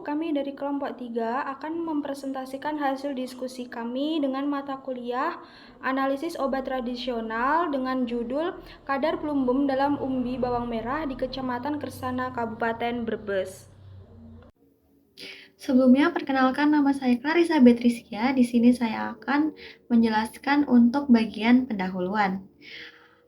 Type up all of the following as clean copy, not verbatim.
kami dari kelompok 3 akan mempresentasikan hasil diskusi kami dengan mata kuliah analisis obat tradisional dengan judul kadar plumbum dalam umbi bawang merah di Kecamatan Kersana, Kabupaten Brebes. Sebelumnya, perkenalkan nama saya Clarissa Betricia. Di sini saya akan menjelaskan untuk bagian pendahuluan.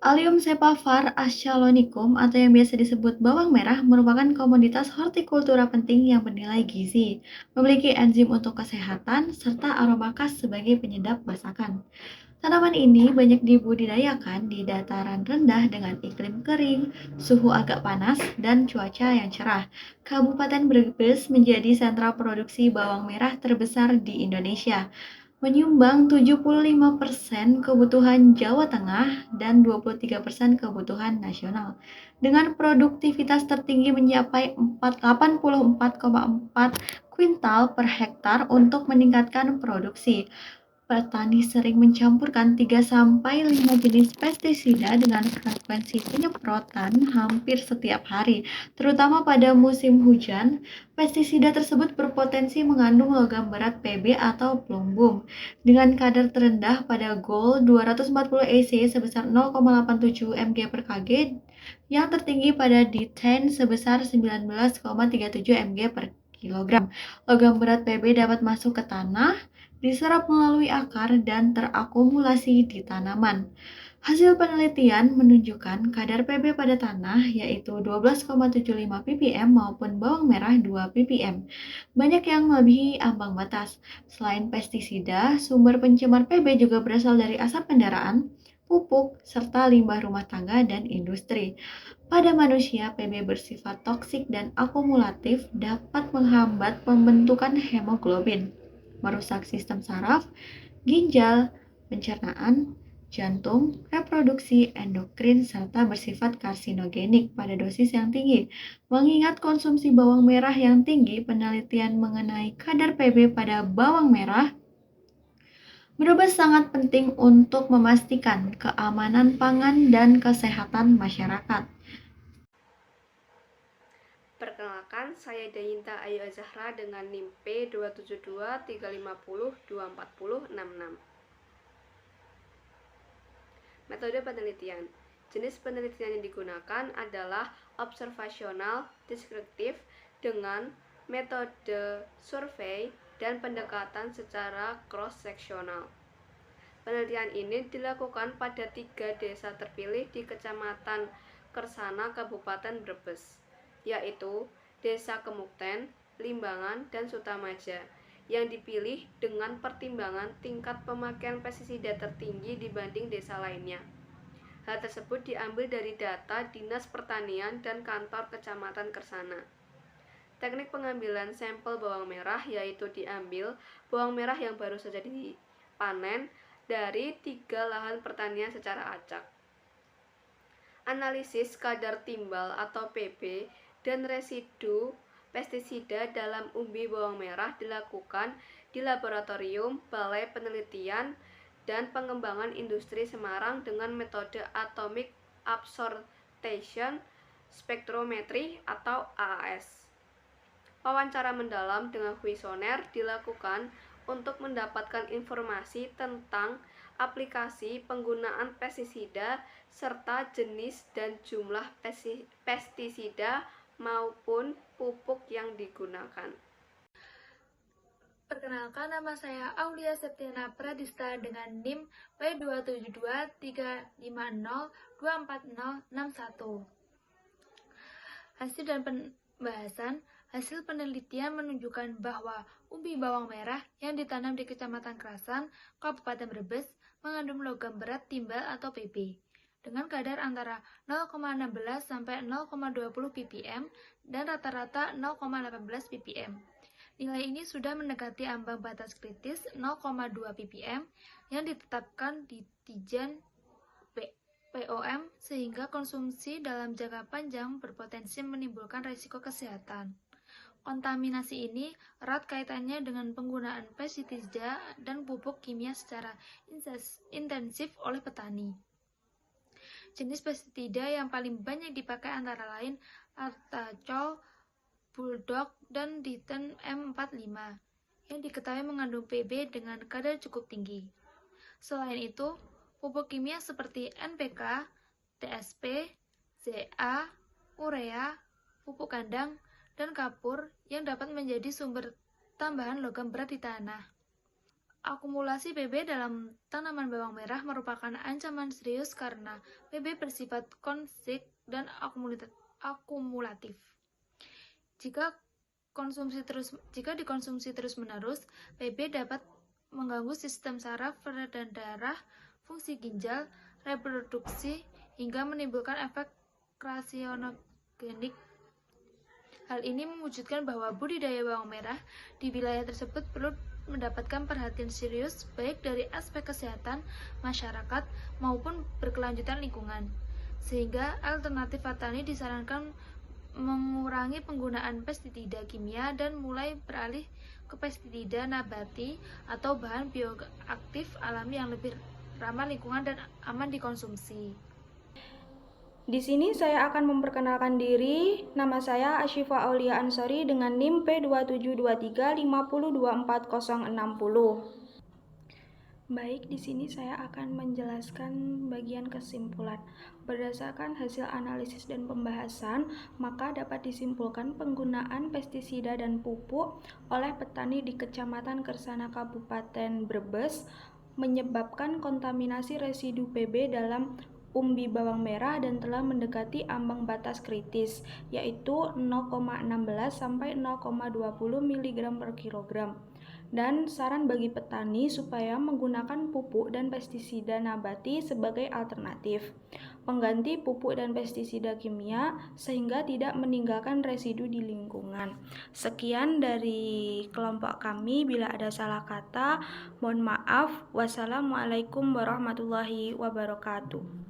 Allium cepavar ashalonicum atau yang biasa disebut bawang merah merupakan komoditas hortikultura penting yang bernilai gizi, memiliki enzim untuk kesehatan, serta aroma khas sebagai penyedap masakan. Tanaman ini banyak dibudidayakan di dataran rendah dengan iklim kering, suhu agak panas, dan cuaca yang cerah. Kabupaten Brebes menjadi sentra produksi bawang merah terbesar di Indonesia, menyumbang 75% kebutuhan Jawa Tengah dan 23% kebutuhan nasional. Dengan produktivitas tertinggi mencapai 84,4 kuintal per hektar untuk meningkatkan produksi. Petani sering mencampurkan 3-5 jenis pestisida dengan frekuensi penyemprotan hampir setiap hari, terutama pada musim hujan. Pestisida tersebut berpotensi mengandung logam berat Pb atau plumbum dengan kadar terendah pada Gold 240 EC sebesar 0,87 mg per kg, yang tertinggi pada D10 sebesar 19,37 mg per kilogram. Logam berat Pb dapat masuk ke tanah, diserap melalui akar, dan terakumulasi di tanaman. Hasil penelitian menunjukkan kadar Pb pada tanah yaitu 12,75 ppm maupun bawang merah 2 ppm. Banyak yang melebihi ambang batas. Selain pestisida, sumber pencemar Pb juga berasal dari asap kendaraan, pupuk, serta limbah rumah tangga dan industri. Pada manusia, Pb bersifat toksik dan akumulatif, dapat menghambat pembentukan hemoglobin, merusak sistem saraf, ginjal, pencernaan, jantung, reproduksi, endokrin, serta bersifat karsinogenik pada dosis yang tinggi. Mengingat konsumsi bawang merah yang tinggi, penelitian mengenai kadar Pb pada bawang merah Brebes sangat penting untuk memastikan keamanan pangan dan kesehatan masyarakat. Perkenalkan, saya Dayinta Ayu Azahra dengan NIM P27235024066. Metode penelitian. Jenis penelitian yang digunakan adalah observasional deskriptif dengan metode survei dan pendekatan secara cross-seksional. Penelitian ini dilakukan pada 3 desa terpilih di Kecamatan Kersana, Kabupaten Brebes, yaitu Desa Kemukten, Limbangan, dan Sutamaja, yang dipilih dengan pertimbangan tingkat pemakaian pestisida tertinggi dibanding desa lainnya. Hal tersebut diambil dari data Dinas Pertanian dan Kantor Kecamatan Kersana. Teknik pengambilan sampel bawang merah yaitu diambil bawang merah yang baru saja dipanen dari 3 lahan pertanian secara acak. Analisis kadar timbal atau Pb dan residu pestisida dalam umbi bawang merah dilakukan di Laboratorium Balai Penelitian dan Pengembangan Industri Semarang dengan metode Atomic Absorption Spectrometry atau AAS. Wawancara mendalam dengan kuesioner dilakukan untuk mendapatkan informasi tentang aplikasi penggunaan pestisida serta jenis dan jumlah pestisida maupun pupuk yang digunakan. Perkenalkan, nama saya Aulia Septiana Pradista dengan NIM P27235024061. Hasil dan pembahasan. Hasil penelitian menunjukkan bahwa umbi bawang merah yang ditanam di Kecamatan Kerasan, Kabupaten Brebes mengandung logam berat timbal atau Pb dengan kadar antara 0,16 sampai 0,20 ppm dan rata-rata 0,18 ppm. Nilai ini sudah mendekati ambang batas kritis 0,2 ppm yang ditetapkan di Tijan POM, sehingga konsumsi dalam jangka panjang berpotensi menimbulkan risiko kesehatan. Kontaminasi ini erat kaitannya dengan penggunaan pestisida dan pupuk kimia secara intensif oleh petani. Jenis pestisida yang paling banyak dipakai antara lain Artacol, Bulldog, dan Ditten M45 yang diketahui mengandung Pb dengan kadar cukup tinggi. Selain itu, pupuk kimia seperti NPK, TSP, ZA, urea, pupuk kandang, dan kapur yang dapat menjadi sumber tambahan logam berat di tanah. Akumulasi Pb dalam tanaman bawang merah merupakan ancaman serius karena Pb bersifat konsist dan akumulatif. Jika dikonsumsi terus-menerus, Pb dapat mengganggu sistem saraf, peredaran darah, fungsi ginjal, reproduksi, hingga menimbulkan efek karsinogenik. Hal ini mewujudkan bahwa budidaya bawang merah di wilayah tersebut perlu mendapatkan perhatian serius baik dari aspek kesehatan masyarakat maupun berkelanjutan lingkungan. Sehingga alternatif petani disarankan mengurangi penggunaan pestisida kimia dan mulai beralih ke pestisida nabati atau bahan bioaktif alami yang lebih ramah lingkungan dan aman dikonsumsi. Di sini saya akan memperkenalkan diri. Nama saya Asyifa Aulia Ansori dengan NIM P2723502460. Baik, di sini saya akan menjelaskan bagian kesimpulan. Berdasarkan hasil analisis dan pembahasan, maka dapat disimpulkan penggunaan pestisida dan pupuk oleh petani di Kecamatan Kersana Kabupaten Brebes menyebabkan kontaminasi residu Pb dalam umbi bawang merah dan telah mendekati ambang batas kritis, yaitu 0,16 sampai 0,20 mg per kilogram. Dan saran bagi petani supaya menggunakan pupuk dan pestisida nabati sebagai alternatif pengganti pupuk dan pestisida kimia sehingga tidak meninggalkan residu di lingkungan. Sekian dari kelompok kami, bila ada salah kata mohon maaf. Wassalamualaikum warahmatullahi wabarakatuh.